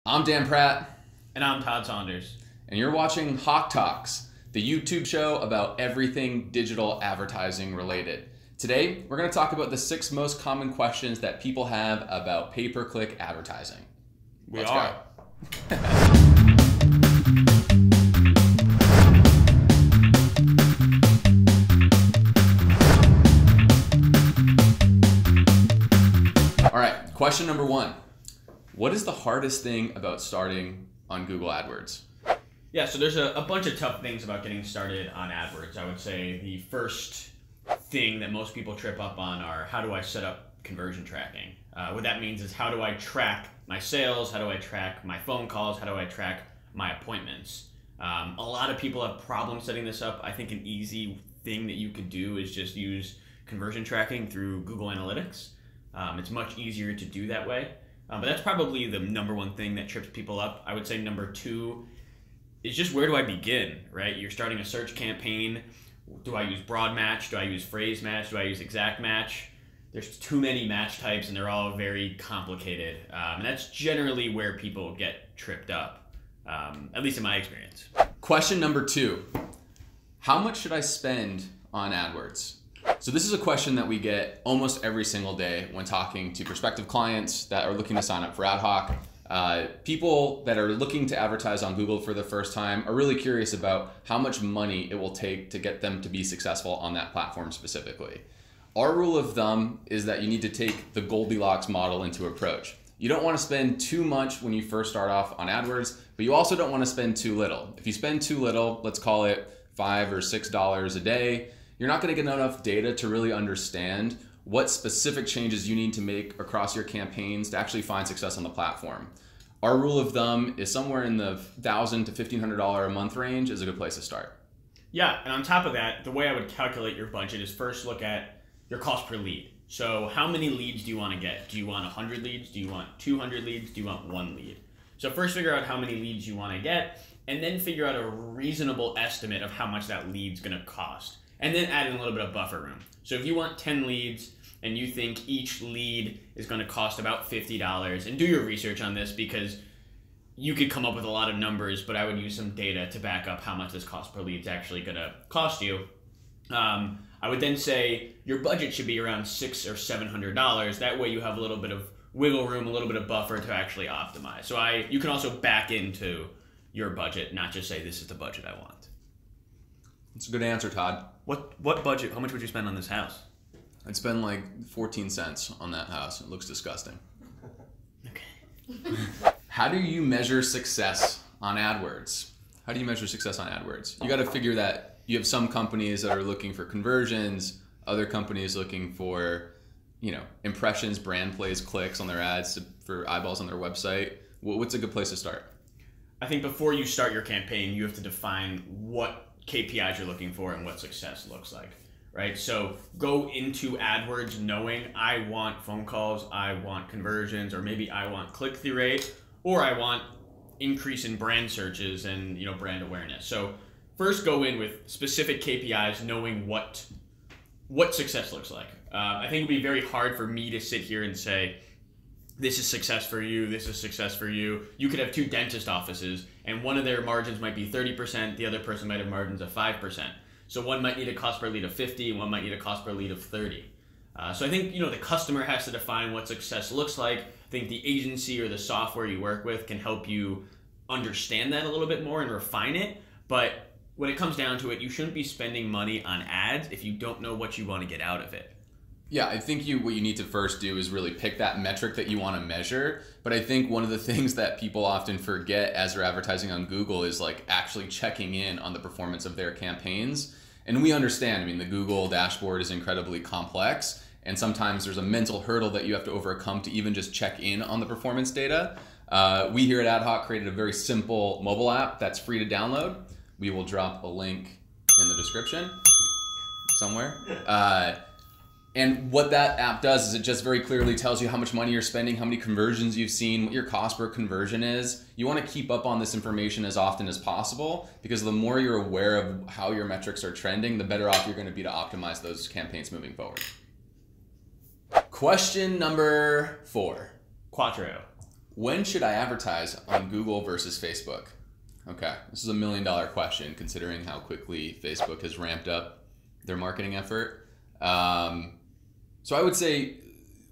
I'm Dan Pratt. And I'm Todd Saunders. And you're watching Hawk Talks, the YouTube show about everything digital advertising related. Today, we're going to talk about the 6 most common questions that people have about pay-per-click advertising. Let's go. All right, question number 1. What is the hardest thing about starting on Google Adwords? Yeah, so there's a bunch of tough things about getting started on AdWords. I would say the first thing that most people trip up on are, how do I set up conversion tracking? What that means is, how do I track my sales? How do I track my phone calls? How do I track my appointments? A lot of people have problems setting this up. I think an easy thing that you could do is just use conversion tracking through Google Analytics. It's much easier to do that way. But that's probably the number 1 thing that trips people up. I would say number 2 is just, where do I begin, right? You're starting a search campaign. Do I use broad match? Do I use phrase match? Do I use exact match? There's too many match types and they're all very complicated. And that's generally where people get tripped up, at least in my experience. Question number 2. How much should I spend on AdWords? So this is a question that we get almost every single day when talking to prospective clients that are looking to sign up for Adhawk. People that are looking to advertise on Google for the first time are really curious about how much money it will take to get them to be successful on that platform specifically. Our rule of thumb is that you need to take the Goldilocks model into approach. You don't want to spend too much when you first start off on AdWords, but you also don't want to spend too little. If you spend too little, let's call it $5 or $6 a day, you're not going to get enough data to really understand what specific changes you need to make across your campaigns to actually find success on the platform. Our rule of thumb is somewhere in the $1,000 to $1,500 a month range is a good place to start. Yeah, and on top of that, the way I would calculate your budget is first look at your cost per lead. So how many leads do you want to get? Do you want 100 leads? Do you want 200 leads? Do you want 1 lead? So first figure out how many leads you want to get, and then figure out a reasonable estimate of how much that lead's going to cost. And then add in a little bit of buffer room. So if you want 10 leads and you think each lead is going to cost about $50, and do your research on this, because you could come up with a lot of numbers, but I would use some data to back up how much this cost per lead is actually going to cost you. I would then say your budget should be around $600 or $700. That way you have a little bit of wiggle room, a little bit of buffer to actually optimize. So you can also back into your budget, not just say this is the budget I want. That's a good answer, Todd. What budget? How much would you spend on this house? I'd spend like 14 cents on that house. It looks disgusting. Okay. How do you measure success on AdWords? How do you measure success on AdWords? You got to figure that you have some companies that are looking for conversions, other companies looking for, impressions, brand plays, clicks on their ads for eyeballs on their website. What's a good place to start? I think before you start your campaign, you have to define what KPIs you're looking for and what success looks like, right? So go into AdWords knowing, I want phone calls, I want conversions, or maybe I want click-through rate, or I want increase in brand searches and brand awareness. So first go in with specific KPIs, knowing what success looks like. I think it'd be very hard for me to sit here and say, this is success for you, this is success for you. You could have 2 dentist offices, and one of their margins might be 30%, the other person might have margins of 5%. So one might need a cost per lead of 50, one might need a cost per lead of 30. So I think the customer has to define what success looks like. I think the agency or the software you work with can help you understand that a little bit more and refine it. But when it comes down to it, you shouldn't be spending money on ads if you don't know what you want to get out of it. Yeah, I think what you need to first do is really pick that metric that you want to measure. But I think one of the things that people often forget as they're advertising on Google is like actually checking in on the performance of their campaigns. And we understand, the Google dashboard is incredibly complex, and sometimes there's a mental hurdle that you have to overcome to even just check in on the performance data. We here at Adhawk created a very simple mobile app that's free to download. We will drop a link in the description somewhere. And what that app does is it just very clearly tells you how much money you're spending, how many conversions you've seen, what your cost per conversion is. You want to keep up on this information as often as possible, because the more you're aware of how your metrics are trending, the better off you're going to be to optimize those campaigns moving forward. Question number 4. Quattro. When should I advertise on Google versus Facebook? Okay, this is $1 million question considering how quickly Facebook has ramped up their marketing effort. So I would say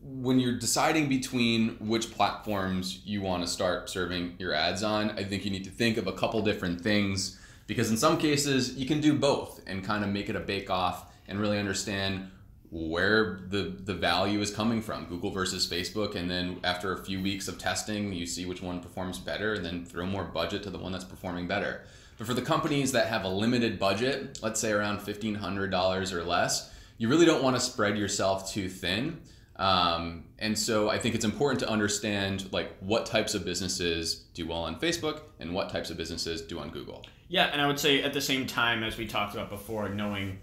when you're deciding between which platforms you want to start serving your ads on, I think you need to think of a couple different things, because in some cases you can do both and kind of make it a bake-off and really understand where the value is coming from, Google versus Facebook, and then after a few weeks of testing, you see which one performs better and then throw more budget to the one that's performing better. But for the companies that have a limited budget, let's say around $1,500 or less, you really don't want to spread yourself too thin. And so I think it's important to understand like what types of businesses do well on Facebook and what types of businesses do on Google. Yeah, and I would say at the same time, as we talked about before, knowing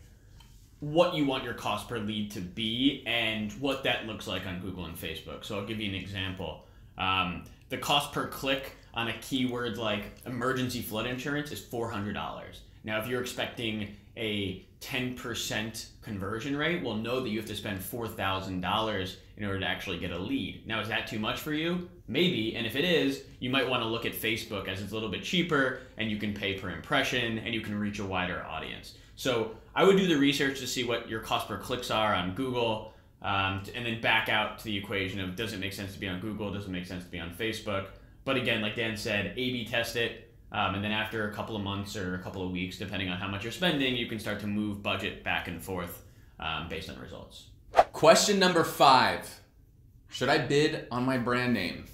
what you want your cost per lead to be and what that looks like on Google and Facebook. So I'll give you an example. The cost per click on a keyword like emergency flood insurance is $400. Now, if you're expecting a 10% conversion rate, well, know that you have to spend $4,000 in order to actually get a lead. Now, is that too much for you? Maybe, and if it is, you might want to look at Facebook as it's a little bit cheaper and you can pay per impression and you can reach a wider audience. So I would do the research to see what your cost per clicks are on Google, and then back out to the equation of does it make sense to be on Google, does it make sense to be on Facebook. But again, like Dan said, A/B test it, and then after a couple of months or a couple of weeks, depending on how much you're spending, you can start to move budget back and forth based on results. Question number 5. Should I bid on my brand name?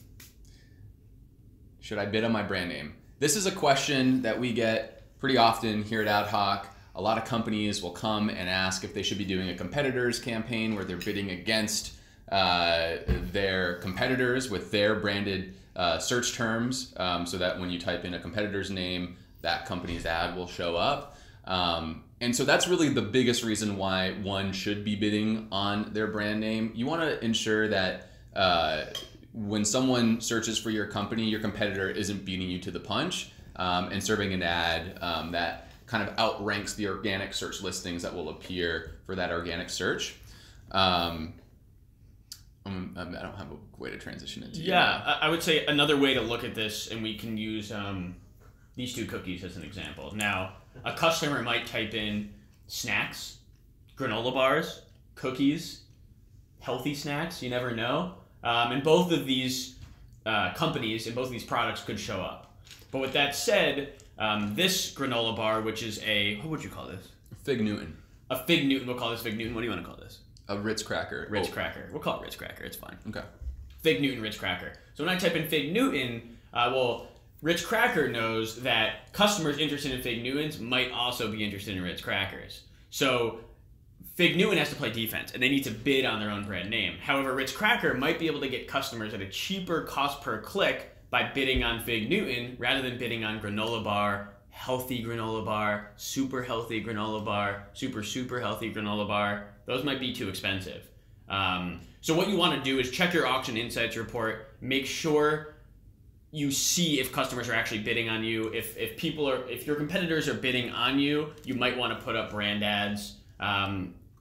Should I bid on my brand name? This is a question that we get pretty often here at Adhawk. A lot of companies will come and ask if they should be doing a competitors campaign where they're bidding against their competitors with their branded search terms, so that when you type in a competitor's name, that company's ad will show up. And so that's really the biggest reason why one should be bidding on their brand name. You want to ensure that when someone searches for your company, your competitor isn't beating you to the punch and serving an ad that kind of outranks the organic search listings that will appear for that organic search. I don't have a way to transition into. Yeah, I would say another way to look at this, and we can use these 2 cookies as an example. Now, a customer might type in snacks, granola bars, cookies, healthy snacks, you never know. And both of these companies and both of these products could show up. But with that said, this granola bar, which is what would you call this? Fig Newton. A Fig Newton, we'll call this Fig Newton. What do you want to call this? A Ritz cracker. Ritz cracker. We'll call it Ritz cracker, it's fine. Okay. Fig Newton, Ritz cracker. So when I type in Fig Newton, well, Ritz cracker knows that customers interested in Fig Newtons might also be interested in Ritz crackers. So Fig Newton has to play defense, and they need to bid on their own brand name. However, Ritz cracker might be able to get customers at a cheaper cost per click by bidding on Fig Newton rather than bidding on granola bar, healthy granola bar, super healthy granola bar, super healthy granola bar. Those might be too expensive. So what you want to do is check your auction insights report, make sure you see if customers are actually bidding on you. If your competitors are bidding on you, you might want to put up brand ads.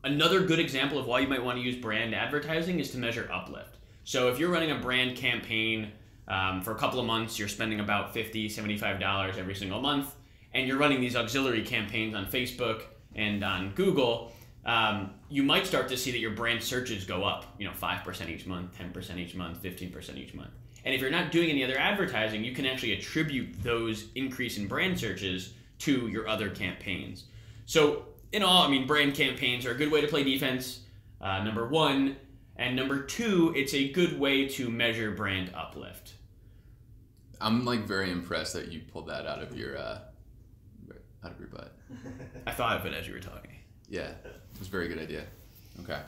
Another good example of why you might want to use brand advertising is to measure uplift. So if you're running a brand campaign for a couple of months, you're spending about $50, $75 every single month, and you're running these auxiliary campaigns on Facebook and on Google, you might start to see that your brand searches go up, 5% each month, 10% each month, 15% each month. And if you're not doing any other advertising, you can actually attribute those increase in brand searches to your other campaigns. So in all, brand campaigns are a good way to play defense, number 1. And number 2, it's a good way to measure brand uplift. I'm very impressed that you pulled that out of your butt. I thought of it as you were talking. Yeah, it was a very good idea. Okay.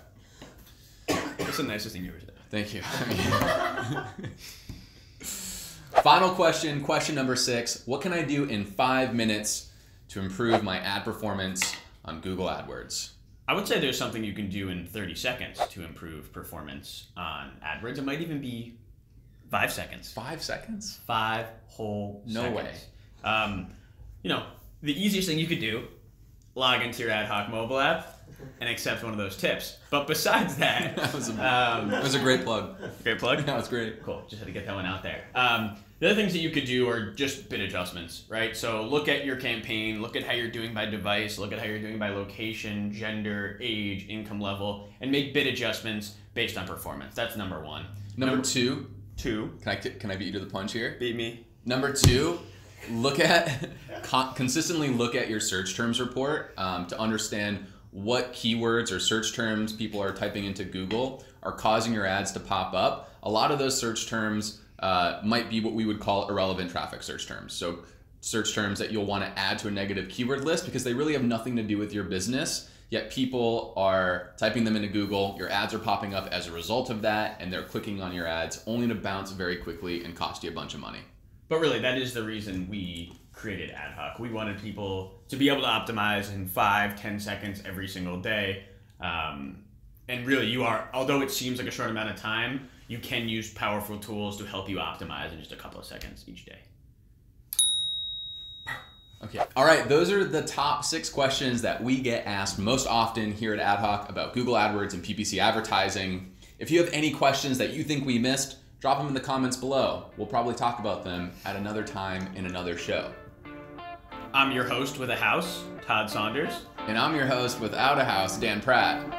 That's the nicest thing you ever said. Thank you. Final question, question number 6. What can I do in 5 minutes to improve my ad performance on Google AdWords? I would say there's something you can do in 30 seconds to improve performance on AdWords. It might even be 5 seconds. 5 seconds? 5 whole seconds. No way. The easiest thing you could do, log into your Adhawk mobile app and accept one of those tips. But besides that, that was a great plug. Great plug? That was great. Cool. Just had to get that one out there. The other things that you could do are just bid adjustments, right? So look at your campaign, look at how you're doing by device, look at how you're doing by location, gender, age, income level, and make bid adjustments based on performance. That's number one. Number two. Can Can I beat you to the punch here? beat me. Number two, consistently look at your search terms report to understand what keywords or search terms people are typing into Google are causing your ads to pop up. A lot of those search terms might be what we would call irrelevant traffic search terms. So search terms that you'll want to add to a negative keyword list because they really have nothing to do with your business, yet people are typing them into Google, your ads are popping up as a result of that, and they're clicking on your ads only to bounce very quickly and cost you a bunch of money. But really, that is the reason we created Adhawk. We wanted people to be able to optimize in 5-10 seconds every single day. And really, although it seems like a short amount of time, you can use powerful tools to help you optimize in just a couple of seconds each day. Okay. All right. Those are the top 6 questions that we get asked most often here at Adhawk about Google AdWords and PPC advertising. If you have any questions that you think we missed, drop them in the comments below. We'll probably talk about them at another time in another show. I'm your host with a house, Todd Saunders. And I'm your host without a house, Dan Pratt.